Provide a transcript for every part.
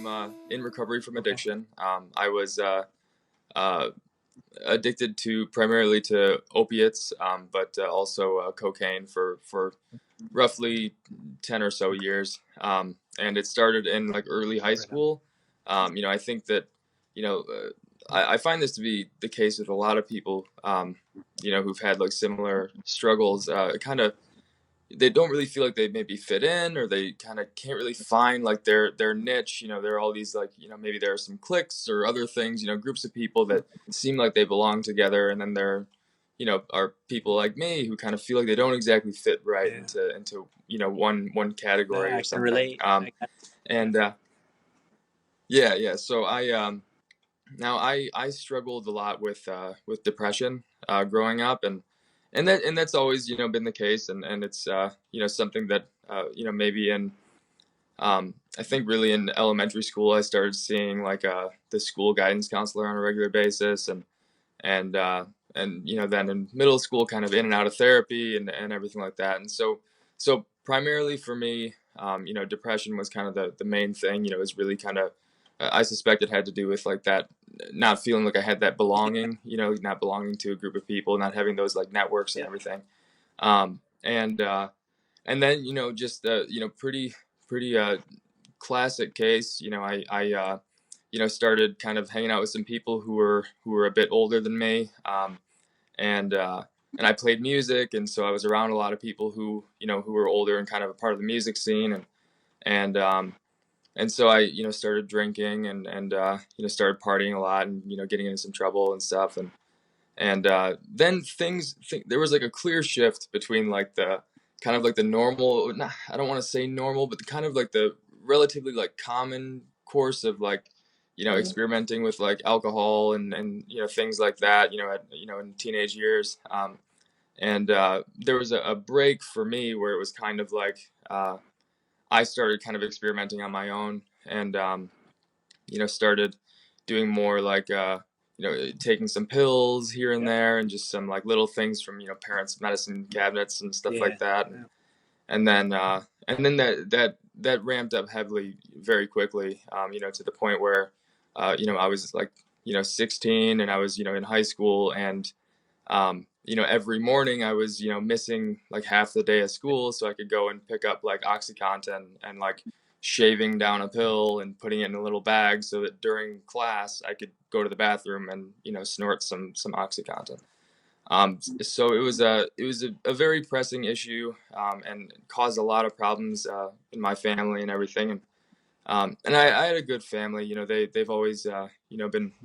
I'm in recovery from Okay. addiction. I was uh, addicted primarily to opiates, but also cocaine for roughly 10 or so years. And it started in like early high Right on. school. I think that, you know, I find this to be the case with a lot of people, who've had like similar struggles. Kind of they don't really feel like they maybe fit in, or they kind of can't really find like their niche. There are all these, like, maybe there are some cliques or other things, groups of people that seem like they belong together, and then there are people like me who kind of feel like they don't exactly fit right Yeah. into one category I or can something. relate. I got And yeah, so I struggled a lot with depression growing up, and that's always been the case, and it's something that maybe in I think really in elementary school I started seeing like the school guidance counselor on a regular basis, and then in middle school kind of in and out of therapy and everything like that. And so primarily for me, depression was kind of the main thing. It was really kind of, I suspect it had to do with like that, not feeling like I had that belonging, not belonging to a group of people, not having those like networks and yeah. everything. And then just pretty classic case. I started kind of hanging out with some people who were a bit older than me, and and I played music, and so I was around a lot of people who were older and kind of a part of the music scene, and so I started drinking and started partying a lot, and getting into some trouble and stuff, and then there was like a clear shift between like the kind of like the normal, nah, I don't want to say normal, but the kind of like the relatively like common course of like experimenting with like alcohol and things like that, in teenage years. And there was a break for me where it was kind of like I started kind of experimenting on my own, and started doing more like taking some pills here and Yep. there, and just some like little things from parents' medicine cabinets and stuff Yeah. like that. and, Yeah. and then that ramped up heavily very quickly, to the point where I was like 16, and I was in high school, and every morning I was missing like half the day of school so I could go and pick up like OxyContin, and like shaving down a pill and putting it in a little bag so that during class I could go to the bathroom and snort some OxyContin. So it was a very pressing issue, and caused a lot of problems in my family and everything. And I had a good family. They've always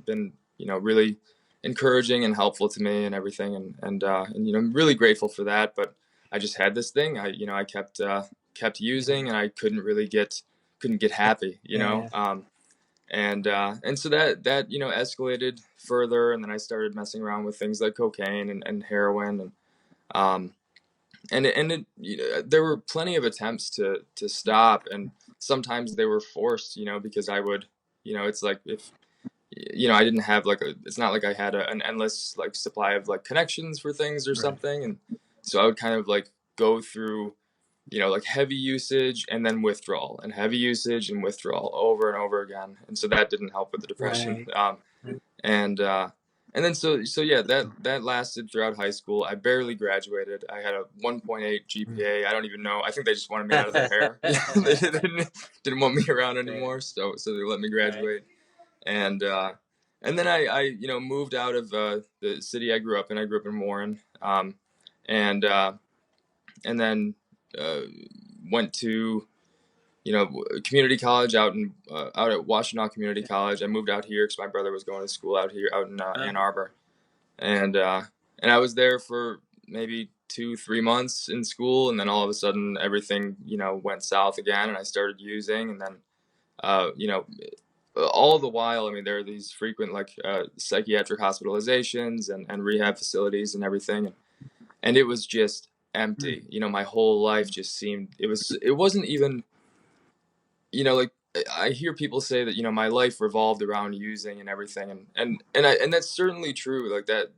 been really encouraging and helpful to me and everything, and I'm really grateful for that. But I just had this thing. I kept Yeah. using, and I couldn't get happy. Yeah. And so that escalated further, and then I started messing around with things like cocaine and heroin, um there were plenty of attempts to stop, and sometimes they were forced, because I would, it's like if I didn't have like it's not like I had an endless like supply of like connections for things or Right. something, and so I would kind of like go through like heavy usage and then withdrawal, and heavy usage and withdrawal over and over again, and so that didn't help with the depression. Right. Right. And then so yeah, that lasted throughout high school. I barely graduated. I had a 1.8 GPA. I don't even know. I think they just wanted me out of their hair. They didn't want me around Yeah. anymore, so they let me Right. graduate. And then I moved out of the city I grew up in. I grew up in Warren, and and then uh, went to community college out at Washtenaw Community Yeah. College. I moved out here because my brother was going to school out here out in Ann Okay. Arbor, and I was there for maybe 2-3 months in school, and then all of a sudden everything went south again, and I started using, and then uh, you know all the while, I mean, there are these frequent like psychiatric hospitalizations and rehab facilities and everything, and it was just Mm. empty. My whole life just seemed, it wasn't even like I hear people say that my life revolved around using and everything, and that's certainly true. Like that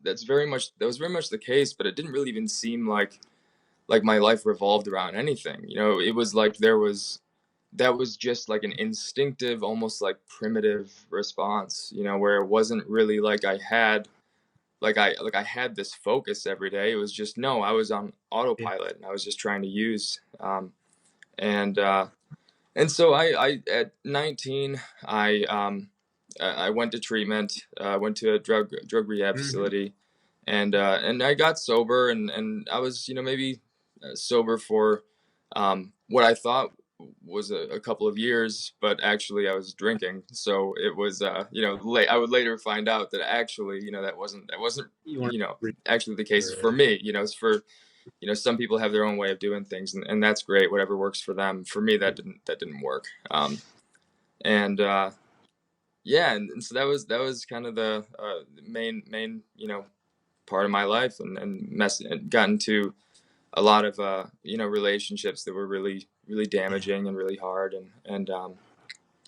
was very much the case, but it didn't really even seem like my life revolved around anything. It was like there was that was just like an instinctive, almost like primitive response, you know, where it wasn't really like I had this focus every day. It was just, no, I was on Yeah. autopilot and I was just trying to use. And and so I at 19, I went to treatment. Went to a drug rehab Mm-hmm. facility, and I got sober, and I was, you know, maybe sober for what I thought was a couple of years, but actually I was drinking. So it was, you know, late. I would later find out that actually, you know, that wasn't You want you know to actually the case for right. me. You know, it's for, you know, some people have their own way of doing things, and that's great, whatever works for them. For me, that didn't work. And yeah, and so that was kind of the main, you know, part of my life, and got into a lot of you know, relationships that were really Yeah. damaging and really hard, and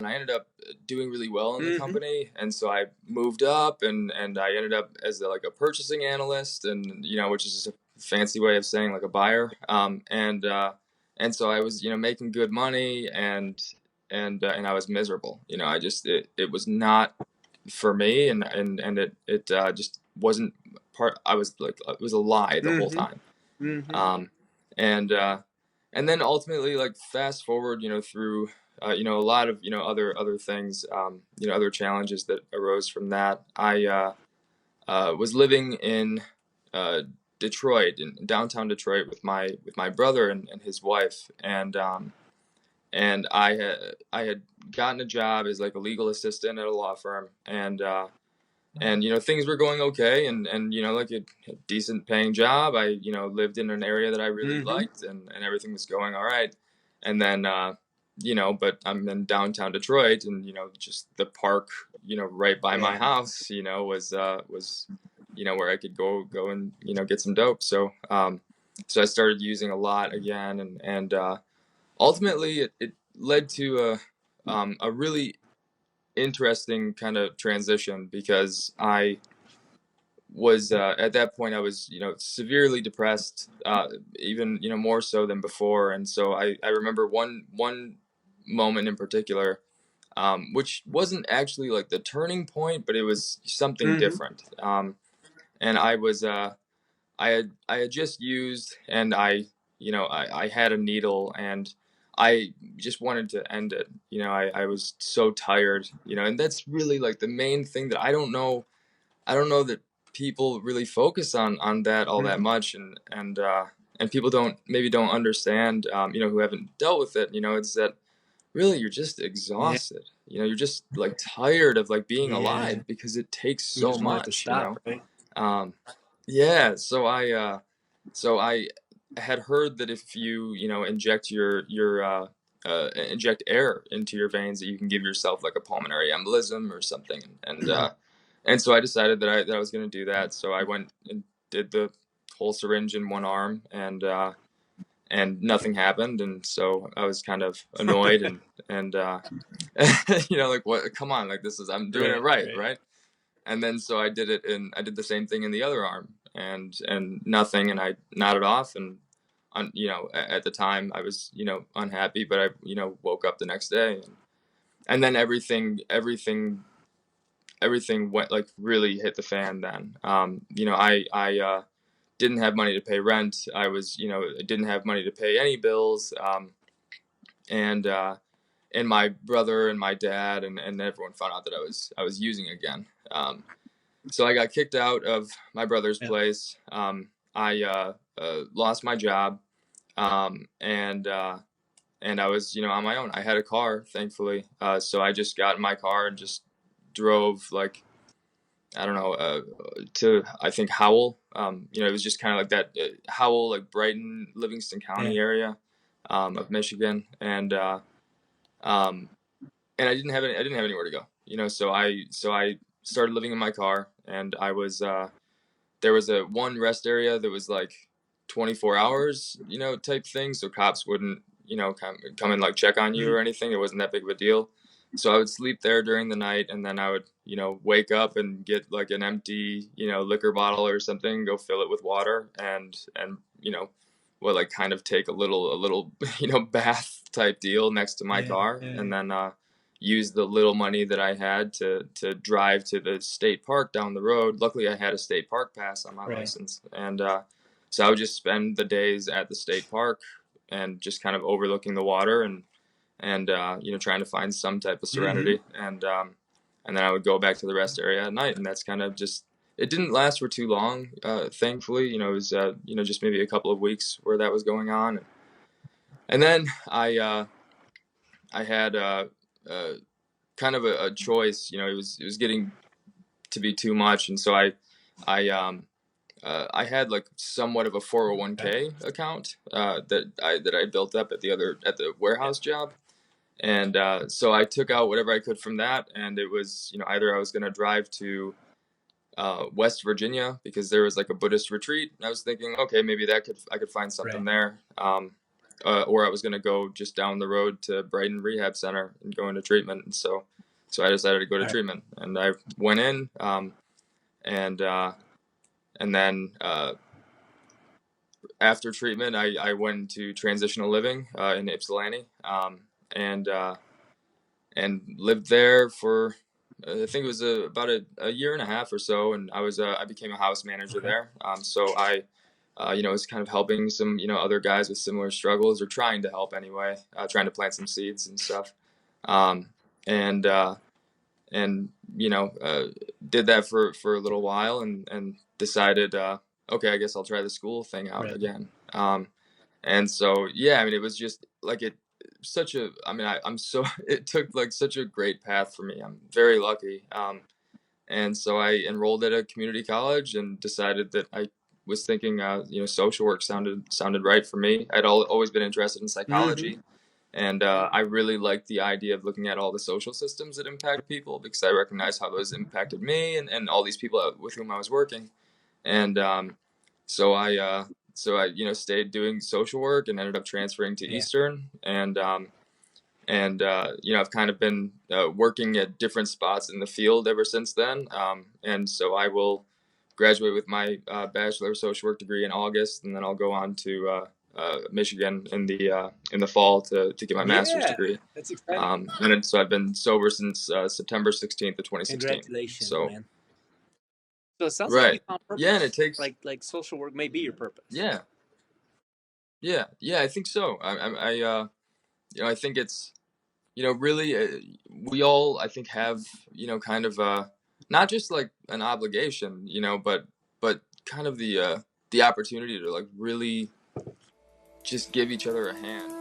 I ended up doing really well in the Mm-hmm. company, and so I moved up, and I ended up as like a purchasing analyst, and you know, which is just a fancy way of saying like a buyer, and so I was, you know, making good money, and I was miserable. You know, it was not for me, and it just wasn't part. I was like, it was a lie the whole Mm-hmm. time. Mm-hmm. um, and then ultimately, like, fast forward, you know, through you know, a lot of, you know, other things, you know, other challenges that arose from that. I was living in uh, Detroit, in downtown Detroit, with my brother and his wife, and I had gotten a job as like a legal assistant at a law firm, and you know, things were going okay, and you know, like a decent paying job. I, you know, lived in an area that I really Mm-hmm. liked, and everything was going all right. And then you know, but I'm in downtown Detroit, and you know, just the park, you know, right by my Yeah. house, you know, was you know, where I could go and, you know, get some dope. So so I started using a lot again, and ultimately it led to a really interesting kind of transition, because I was at that point I was, you know, severely depressed, even, you know, more so than before. And so I remember one moment in particular, which wasn't actually like the turning point, but it was something Mm-hmm. different. And I had just used, and you know, I had a needle, and I just wanted to end it. You know, I was so tired, you know, and that's really like the main thing that I don't know that people really focus on that all that Mm-hmm. much, and people don't understand, you know, who haven't dealt with it. You know, it's that really you're just Yeah. exhausted. You know, you're just like tired of like being Yeah. alive, because it takes You so just want it to much. You stop, know, right? um, yeah. So I had heard that if you know, inject air into your veins, that you can give yourself like a pulmonary embolism or something, and so I decided that I was going to do that. So I went and did the whole syringe in one arm, and nothing happened. And so I was kind of annoyed, and you know, like, what? Come on, like, this is, I'm doing it Right. right, Right. right? And then so I did the same thing in the other arm, and nothing, and I nodded off, and you know, at the time I was, you know, unhappy, but I, you know, woke up the next day, and then everything went, like, really hit the fan then. You know, I didn't have money to pay rent. I was, you know, didn't have money to pay any bills. And and my brother and my dad and everyone found out that I was using again. So I got kicked out of my brother's Yeah. place. I lost my job, and I was, you know, on my own. I had a car, thankfully. So I just got in my car and just drove, like, I don't know, to, I think, Howell. You know, it was just kind of like that, Howell, like Brighton, Livingston Yeah. County area, of Michigan, um, and I didn't have anywhere to go. You know, so I started living in my car, and I was there was a one rest area that was like 24 hours, you know, type thing. So cops wouldn't, you know, come and like check on you Mm-hmm. or anything. It wasn't that big of a deal. So I would sleep there during the night, and then I would, you know, wake up and get like an empty, you know, liquor bottle or something, go fill it with water, and you know, like kind of take a little bath type deal next to my Yeah, car, yeah, and then use the little money that I had to drive to the state park down the road. Luckily, I had a state park pass on my right. license, and so I would just spend the days at the state park and just kind of overlooking the water and trying to find some type of Mm-hmm. serenity, and then I would go back to the rest area at night, and that's kind of just it didn't last for too long, thankfully. It was just maybe a couple of weeks where that was going on, and then I had uh, kind of a choice. It was getting to be too much, and so I had like somewhat of a Okay. 401k account that I built up at the Yeah. warehouse job, and so I took out whatever I could from that, and it was either I was going to drive to West Virginia because there was like a Buddhist retreat. And I was thinking, okay, maybe I could find something Right. there. Or I was gonna go just down the road to Brighton Rehab Center and go into treatment. And so I decided to go to Right. treatment, and I went in, and and then after treatment, I went into transitional living in Ypsilanti, and lived there for I think it was about a year and a half or so, and I became a house manager Okay. there. So I was kind of helping some other guys with similar struggles, or trying to help anyway, trying to plant some seeds and stuff, um, and and did that for a little while, and decided, okay, I guess I'll try the school thing out Right. again. And so, yeah, I mean, it was just like such a, I mean, I'm so, it took like such a great path for me. I'm very lucky. And so I enrolled at a community college and decided that I was thinking, social work sounded right for me. Always been interested in Mm-hmm. psychology, and I really liked the idea of looking at all the social systems that impact people, because I recognized how those impacted me and all these people with whom I was working. And so I stayed doing social work and ended up transferring to Yeah. Eastern, and I've kind of been working at different spots in the field ever since then. And so I will graduate with my bachelor of social work degree in August, and then I'll go on to Michigan in the fall to get my master's Yeah. degree. That's exciting. So I've been sober since September 16th of 2016. Congratulations, So man. So it sounds like you right, found yeah, and it purpose. takes Like social work may be your purpose. yeah, yeah, I think so. I think it's really, we all, I think, have kind of not just like an obligation, but kind of the opportunity to like really just give each other a hand.